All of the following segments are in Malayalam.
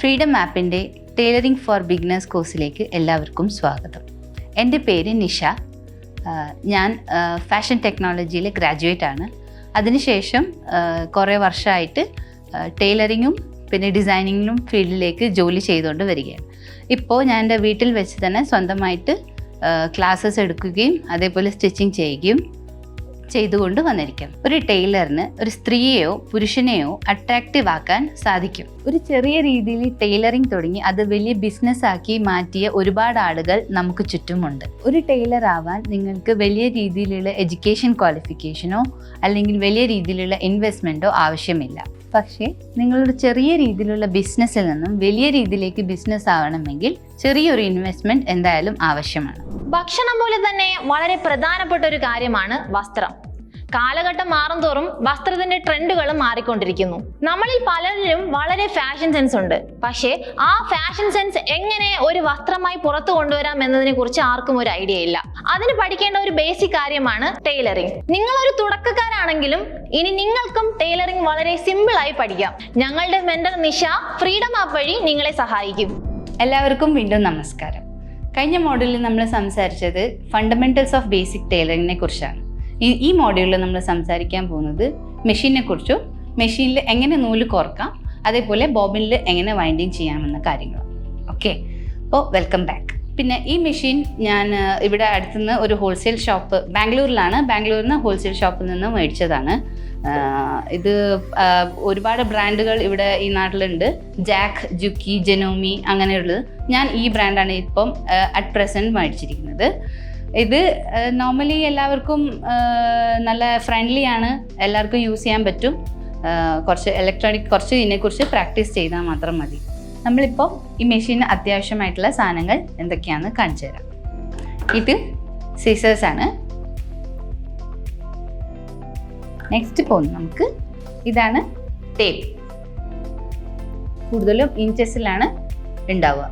ഫ്രീഡം ആപ്പിൻ്റെ ടൈലറിംഗ് ഫോർ ബിഗിനേഴ്സ് കോഴ്സിലേക്ക് എല്ലാവർക്കും സ്വാഗതം. എൻ്റെ പേര് നിഷ. ഞാൻ ഫാഷൻ ടെക്നോളജിയിൽ ഗ്രാജുവേറ്റ് ആണ്. അതിനുശേഷം കുറേ വർഷമായിട്ട് ടൈലറിങ്ങും പിന്നെ ഡിസൈനിങ്ങിലും ഫീൽഡിലേക്ക് ജോലി ചെയ്തുകൊണ്ട് വരികയാണ്. ഇപ്പോൾ ഞാൻ എൻ്റെ വീട്ടിൽ വെച്ച് തന്നെ സ്വന്തമായിട്ട് ക്ലാസ്സസ് എടുക്കുകയും അതേപോലെ സ്റ്റിച്ചിങ് ചെയ്യുകയും ചെയ്തുകൊണ്ട് വന്നിരിക്കും. ഒരു ടൈലറിന് ഒരു സ്ത്രീയെയോ പുരുഷനെയോ അട്രാക്റ്റീവ് ആക്കാൻ സാധിക്കും. ഒരു ചെറിയ രീതിയിൽ ടൈലറിംഗ് തുടങ്ങി അത് വലിയ ബിസിനസ്സാക്കി മാറ്റിയ ഒരുപാട് ആളുകൾ നമുക്ക് ചുറ്റുമുണ്ട്. ഒരു ടൈലർ ആവാൻ നിങ്ങൾക്ക് വലിയ രീതിയിലുള്ള എഡ്യൂക്കേഷൻ ക്വാളിഫിക്കേഷനോ അല്ലെങ്കിൽ വലിയ രീതിയിലുള്ള ഇൻവെസ്റ്റ്മെൻറ്റോ ആവശ്യമില്ല. പക്ഷേ നിങ്ങളൊരു ചെറിയ രീതിയിലുള്ള ബിസിനസ്സിൽ നിന്നും വലിയ രീതിയിലേക്ക് ബിസിനസ് ആവണമെങ്കിൽ ചെറിയൊരു ഇൻവെസ്റ്റ്മെൻറ്റ് എന്തായാലും ആവശ്യമാണ്. ഭക്ഷണം പോലെ തന്നെ വളരെ പ്രധാനപ്പെട്ട ഒരു കാര്യമാണ് വസ്ത്രം. കാലഘട്ടം മാറുംതോറും വസ്ത്രത്തിന്റെ ട്രെൻഡുകളും മാറിക്കൊണ്ടിരിക്കുന്നു. നമ്മളിൽ പലരിലും വളരെ ഫാഷൻ സെൻസ് ഉണ്ട്. പക്ഷേ ആ ഫാഷൻ സെൻസ് എങ്ങനെ ഒരു വസ്ത്രമായി പുറത്തു കൊണ്ടുവരാം എന്നതിനെ കുറിച്ച് ആർക്കും ഒരു ഐഡിയ ഇല്ല. അതിന് പഠിക്കേണ്ട ഒരു ബേസിക് കാര്യമാണ് ടൈലറിംഗ്. നിങ്ങളൊരു തുടക്കക്കാരാണെങ്കിലും ഇനി നിങ്ങൾക്കും ടൈലറിംഗ് വളരെ സിമ്പിൾ ആയി പഠിക്കാം. ഞങ്ങളുടെ മെന്റർ നിഷ ഫ്രീഡം ആപ്പ് വഴി നിങ്ങളെ സഹായിക്കും. എല്ലാവർക്കും വീണ്ടും നമസ്കാരം. കഴിഞ്ഞ മോഡ്യൂളിൽ നമ്മൾ സംസാരിച്ചത് ഫണ്ടമെന്റൽസ് ഓഫ് ബേസിക് ടൈലറിങ്ങിനെ കുറിച്ചാണ്. ഈ മോഡ്യൂളിൽ നമ്മൾ സംസാരിക്കാൻ പോകുന്നത് മെഷീനെ കുറിച്ചും മെഷീനിൽ എങ്ങനെ നൂല് കോർക്കാം, അതേപോലെ ബോബിനിൽ എങ്ങനെ വൈൻഡിങ് ചെയ്യാമെന്ന കാര്യങ്ങളും. ഓക്കെ, അപ്പോൾ വെൽക്കം ബാക്ക്. പിന്നെ ഈ മെഷീൻ ഞാൻ ഇവിടെ അടുത്തുനിന്ന് ഒരു ഹോൾസെയിൽ ഷോപ്പ് ബാംഗ്ലൂരിൽ നിന്ന് ഹോൾസെയിൽ ഷോപ്പിൽ നിന്ന് മേടിച്ചതാണ്. ഇത് ഒരുപാട് ബ്രാൻഡുകൾ ഇവിടെ ഈ നാട്ടിലുണ്ട്. ജാക്ക്, ജുക്കി, ജെനോമി അങ്ങനെയുള്ളത്. ഞാൻ ഈ ബ്രാൻഡാണ് ഇപ്പം അറ്റ് പ്രസൻറ്റ് മേടിച്ചിരിക്കുന്നത്. ഇത് നോർമലി എല്ലാവർക്കും നല്ല ഫ്രണ്ട്ലി ആണ്, എല്ലാവർക്കും യൂസ് ചെയ്യാൻ പറ്റും. കുറച്ച് ഇതിനെക്കുറിച്ച് പ്രാക്ടീസ് ചെയ്താൽ മാത്രം മതി. നമ്മളിപ്പോൾ ഈ മെഷീന് അത്യാവശ്യമായിട്ടുള്ള സാധനങ്ങൾ എന്തൊക്കെയാണെന്ന് കാണിച്ചു തരാം. ഇത് സിസേഴ്സ് ആണ്. നെക്സ്റ്റ് പോകുന്നത് നമുക്ക് ഇതാണ് ടേപ്പ്. കൂടുതലും ഇഞ്ചസിലാണ് ഉണ്ടാവുക.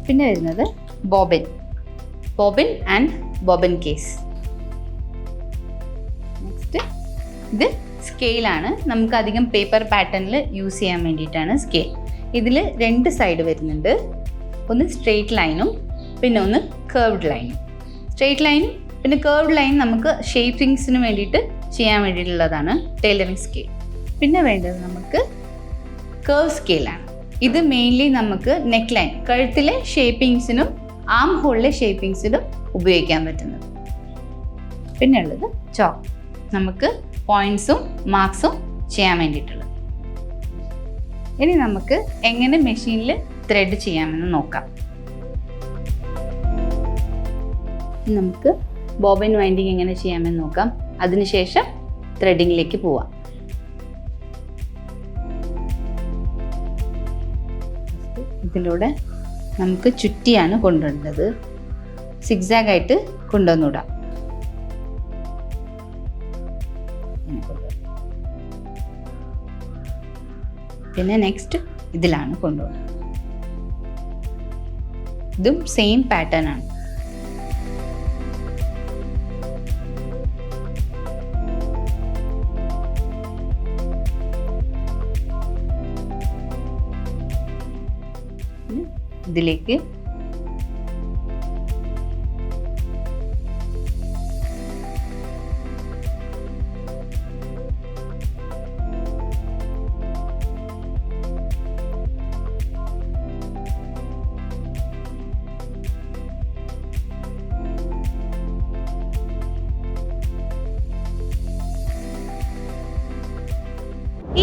പിന്നെ വരുന്നത് bobbin and bobbin case. Next ഇത് സ്കെയിലാണ്. നമുക്ക് അധികം പേപ്പർ പാറ്റേണിൽ യൂസ് ചെയ്യാൻ വേണ്ടിയിട്ടാണ് സ്കെയിൽ. ഇതിൽ 2 സൈഡ് വരുന്നുണ്ട്. ഒന്ന് സ്ട്രെയിറ്റ് ലൈനും പിന്നെ ഒന്ന് കേർവ്ഡ് ലൈനും. സ്ട്രെയിറ്റ് ലൈനും പിന്നെ കേർവ്ഡ് ലൈൻ നമുക്ക് ഷേപ്പിങ്സിന് വേണ്ടിയിട്ട് ചെയ്യാൻ വേണ്ടിയിട്ടുള്ളതാണ് ടൈലറിംഗ് സ്കെയിൽ. പിന്നെ വേണ്ടത് നമുക്ക് കേർവ് സ്കെയിലാണ്. ഇത് മെയിൻലി നമുക്ക് നെക്ക് ലൈൻ, കഴുത്തിലെ ഷേപ്പിങ്സിനും ആം ഹോളിലെ ഷേപ്പിങ്സിനും ഉപയോഗിക്കാൻ പറ്റുന്നത്. പിന്നെ ഉള്ളത് ചോക്ക്, നമുക്ക് പോയിന്റ്സും മാർക്സും ചെയ്യാൻ വേണ്ടിയിട്ടുള്ളത്. ഇനി നമുക്ക് എങ്ങനെ മെഷീനിൽ ത്രെഡ് ചെയ്യാമെന്ന് നോക്കാം. നമുക്ക് ബോബിൻ വൈൻഡിങ് എങ്ങനെ ചെയ്യാമെന്ന് നോക്കാം. അതിനുശേഷം ത്രെഡിങ്ങിലേക്ക് പോവാം. ഇതിലൂടെ നമുക്ക് ചുറ്റിയാണ് കൊണ്ടുവരുന്നത്. സിഗ്സാഗ് ആയിട്ട് കൊണ്ടുവന്നുവിടാം. പിന്നെ നെക്സ്റ്റ് ഇതിലാണ് കൊണ്ടുപോകുന്നത്. ഇതും സെയിം പാറ്റേൺ ആണ്. ഇതിലേക്ക്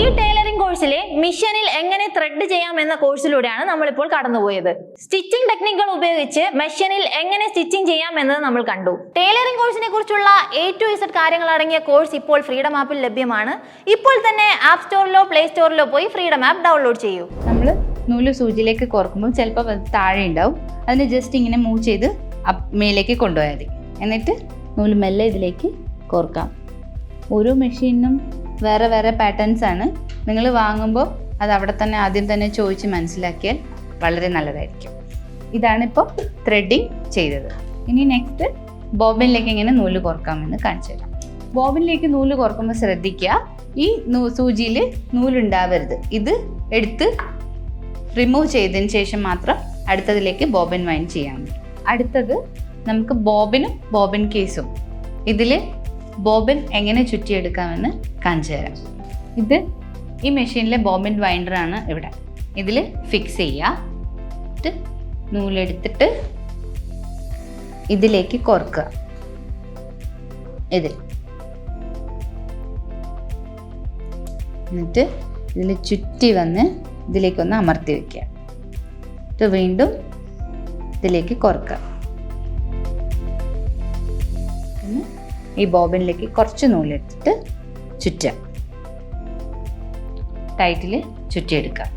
ഈ ടൈലറിംഗ് കോഴ്സിലെ മിഷനിൽ എങ്ങനെ ത്രെഡ് ചെയ്യാം എന്ന കോഴ്സിലൂടെയാണ് നമ്മളിപ്പോൾ കടന്നുപോയത്. സ്റ്റിച്ചിങ് ടെക്നിക്കുകൾ ഉപയോഗിച്ച് മെഷീനിൽ എങ്ങനെ സ്റ്റിച്ചിങ് ചെയ്യാം എന്നത് നമ്മൾ കണ്ടു. ടൈലറിംഗ് കോഴ്സിനെ കുറിച്ചുള്ള A to Z കാര്യങ്ങൾ അടങ്ങിയ കോഴ്സ് ഇപ്പോൾ ഫ്രീഡം ആപ്പിൽ ലഭ്യമാണ്. ഇപ്പോൾ തന്നെ ആപ്പ് സ്റ്റോറിലോ പ്ലേ സ്റ്റോറിലോ പോയി ഫ്രീഡം ആപ്പ് ഡൗൺലോഡ് ചെയ്യൂ. നമ്മൾ നൂല് സൂചിയിലേക്ക് കോർക്കുമ്പോൾ ചിലപ്പോൾ താഴെ ഉണ്ടാവും. അതിന് ജസ്റ്റ് ഇങ്ങനെ മൂവ് ചെയ്ത് മേലേക്ക് കൊണ്ടുപോയാൽ മതി. എന്നിട്ട് നൂല് മെല്ലെ ഇതിലേക്ക് കോർക്കാം. ഓരോ മെഷീനും വേറെ വേറെ പാറ്റേൺസ് ആണ്. നിങ്ങൾ വാങ്ങുമ്പോൾ അത് അവിടെ തന്നെ ആദ്യം തന്നെ ചോദിച്ച് മനസ്സിലാക്കിയാൽ വളരെ നല്ലതായിരിക്കും. ഇതാണിപ്പോൾ ത്രെഡിങ് ചെയ്തത്. ഇനി നെക്സ്റ്റ് ബോബിനിലേക്ക് എങ്ങനെ നൂല് കോർക്കാമെന്ന് കാണിച്ചു തരാം. ബോബിനിലേക്ക് നൂല് കോർക്കുമ്പോൾ ശ്രദ്ധിക്കുക, ഈ സൂചിയിൽ നൂലുണ്ടാവരുത്. ഇത് എടുത്ത് റിമൂവ് ചെയ്തതിന് ശേഷം മാത്രം അടുത്തതിലേക്ക് ബോബിൻ വൈൻഡ് ചെയ്യാൻ പറ്റും. അടുത്തത് നമുക്ക് ബോബിനും ബോബിൻ കേസും. ഇതിൽ ബോബിൻ എങ്ങനെ ചുറ്റിയെടുക്കാമെന്ന് കാണിച്ചു തരാം. ഇത് ഈ മെഷീനിലെ ബോബിൻ വൈൻഡറാണ് ഇവിടെ. ഇതിൽ ഫിക്സ് ചെയ്യുക, നൂലെടുത്തിട്ട് ഇതിലേക്ക് കോർക്കുക. ഇതിൽ എന്നിട്ട് ഇതിൽ ചുറ്റി വന്ന് ഇതിലേക്കൊന്ന് അമർത്തി വയ്ക്കുക. എന്നിട്ട് വീണ്ടും ഇതിലേക്ക് കോർക്കുക. പിന്നെ ഈ ബോബിനിലേക്ക് കുറച്ച് നൂലെടുത്തിട്ട് ചുറ്റുക, ടൈറ്റിൽ ചുറ്റിയെടുക്കുക.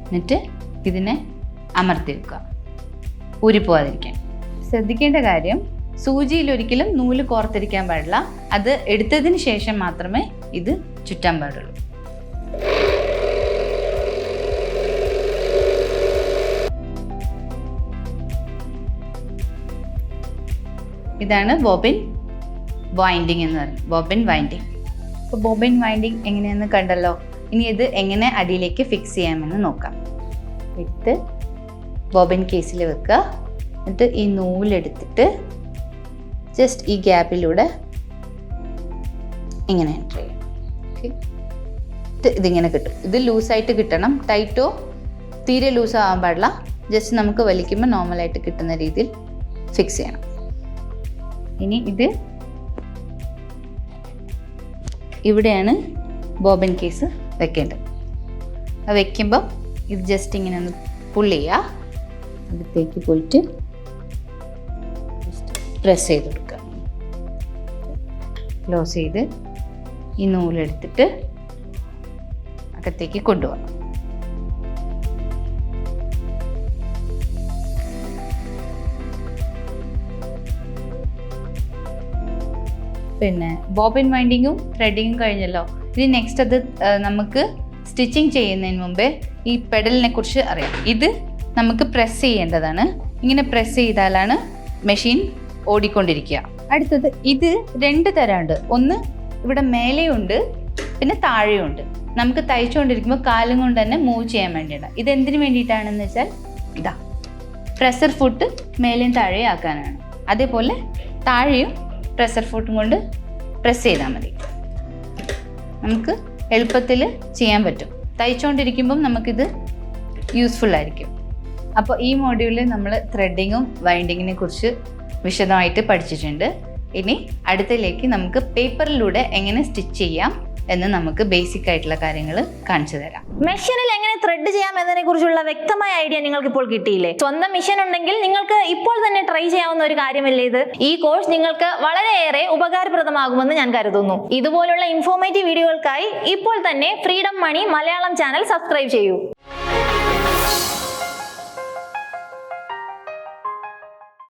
എന്നിട്ട് ഇതിനെ അമർത്തി വെക്കുക, ഊരിപ്പോവാതിരിക്കാൻ. ശ്രദ്ധിക്കേണ്ട കാര്യം, സൂചിയിൽ ഒരിക്കലും നൂല് കോർത്തിരിക്കാൻ പാടില്ല. അത് എടുത്തതിന് ശേഷം മാത്രമേ ഇത് ചുറ്റാൻ പാടുള്ളൂ. ഇതാണ് ബോബിൻ വൈൻഡിങ് എന്ന് പറയുന്നത്, ബോബിൻ വൈൻഡിങ്. അപ്പോൾ ബോബിൻ വൈൻഡിങ് എങ്ങനെയെന്ന് കണ്ടല്ലോ. ഇനി ഇത് എങ്ങനെ അടിയിലേക്ക് ഫിക്സ് ചെയ്യാമെന്ന് നോക്കാം. എടുത്ത് ബോബിൻ കേസിൽ വെക്കുക. എന്നിട്ട് ഈ നൂലെടുത്തിട്ട് ജസ്റ്റ് ഈ ഗ്യാപ്പിലൂടെ ഇങ്ങനെ എൻ്റർ ചെയ്യണം. ഓക്കെ, ഇതിങ്ങനെ കിട്ടും. ഇത് ലൂസായിട്ട് കിട്ടണം, ടൈറ്റോ തീരെ ലൂസ് ആവാൻ പാടില്ല. ജസ്റ്റ് നമുക്ക് വലിക്കുമ്പോൾ നോർമലായിട്ട് കിട്ടുന്ന രീതിയിൽ ഫിക്സ് ചെയ്യണം. ഇനി ഇത് ഇവിടെയാണ് ബോബിൻ കേസ് വെക്കേണ്ടത്. അത് വെക്കുമ്പോൾ ഇത് ജസ്റ്റ് ഇങ്ങനെ ഒന്ന് പുൾ ചെയ്യുക, അടുത്തേക്ക് പോയിട്ട് പ്രസ് ചെയ്ത് കൊടുക്കുക. ക്ലോസ് ചെയ്ത് ഈ നൂലെടുത്തിട്ട് അകത്തേക്ക് കൊണ്ടുപോകാം. പിന്നെ ബോബിൻ വൈൻഡിങ്ങും ത്രെഡിങ്ങും കഴിഞ്ഞല്ലോ. ഇനി നെക്സ്റ്റ് അത് നമുക്ക് സ്റ്റിച്ചിങ് ചെയ്യുന്നതിന് മുമ്പേ ഈ പെഡലിനെ കുറിച്ച് അറിയാം. ഇത് നമുക്ക് പ്രസ് ചെയ്യേണ്ടതാണ്. ഇങ്ങനെ പ്രസ് ചെയ്താലാണ് മെഷീൻ ഓടിക്കൊണ്ടിരിക്കുക. അടുത്തത് ഇത് 2 തരമുണ്ട്. ഒന്ന് ഇവിടെ മേലെയുണ്ട്, പിന്നെ താഴെയുണ്ട്. നമുക്ക് തയ്ച്ചുകൊണ്ടിരിക്കുമ്പോൾ കാലും കൊണ്ട് തന്നെ മൂവ് ചെയ്യാൻ വേണ്ടിയിട്ടാണ്. ഇത് എന്തിനു വേണ്ടിയിട്ടാണെന്ന് വെച്ചാൽ ഇതാ പ്രഷർ ഫുട്ട് മേലെയും താഴെയും ആക്കാനാണ്. അതേപോലെ താഴെയും പ്രഷർ ഫുട്ടും കൊണ്ട് പ്രസ് ചെയ്താൽ മതി. നമുക്ക് എളുപ്പത്തിൽ ചെയ്യാൻ പറ്റും. തയ്ച്ചുകൊണ്ടിരിക്കുമ്പം നമുക്കിത് യൂസ്ഫുൾ ആയിരിക്കും. അപ്പോൾ ഈ മോഡ്യൂളിൽ നമ്മൾ ത്രെഡിങ്ങും വൈൻഡിങ്ങിനെ കുറിച്ച് വിശദമായിട്ട് പഠിച്ചിട്ടുണ്ട്. ഇനി അടുത്തതിലേക്ക് നമുക്ക് പേപ്പറിലൂടെ എങ്ങനെ സ്റ്റിച്ച് ചെയ്യാം എന്ന് നമുക്ക് ബേസിക് ആയിട്ടുള്ള കാര്യങ്ങൾ കാണിച്ചു തരാം. മെഷീനിൽ എങ്ങനെ ത്രെഡ് ചെയ്യാം എന്നതിനെ കുറിച്ചുള്ള വ്യക്തമായ ഐഡിയ നിങ്ങൾക്ക് ഇപ്പോൾ കിട്ടിയില്ലേ? സ്വന്തം മെഷീൻ ഉണ്ടെങ്കിൽ നിങ്ങൾക്ക് ഇപ്പോൾ തന്നെ ട്രൈ ചെയ്യാവുന്ന ഒരു കാര്യമല്ലേ ഇത്? ഈ കോഴ്സ് നിങ്ങൾക്ക് വളരെയേറെ ഉപകാരപ്രദമാകുമെന്ന് ഞാൻ കരുതുന്നു. ഇതുപോലുള്ള ഇൻഫോർമേറ്റീവ് വീഡിയോകൾക്കായി ഇപ്പോൾ തന്നെ ഫ്രീഡം മണി മലയാളം ചാനൽ സബ്സ്ക്രൈബ് ചെയ്യൂ.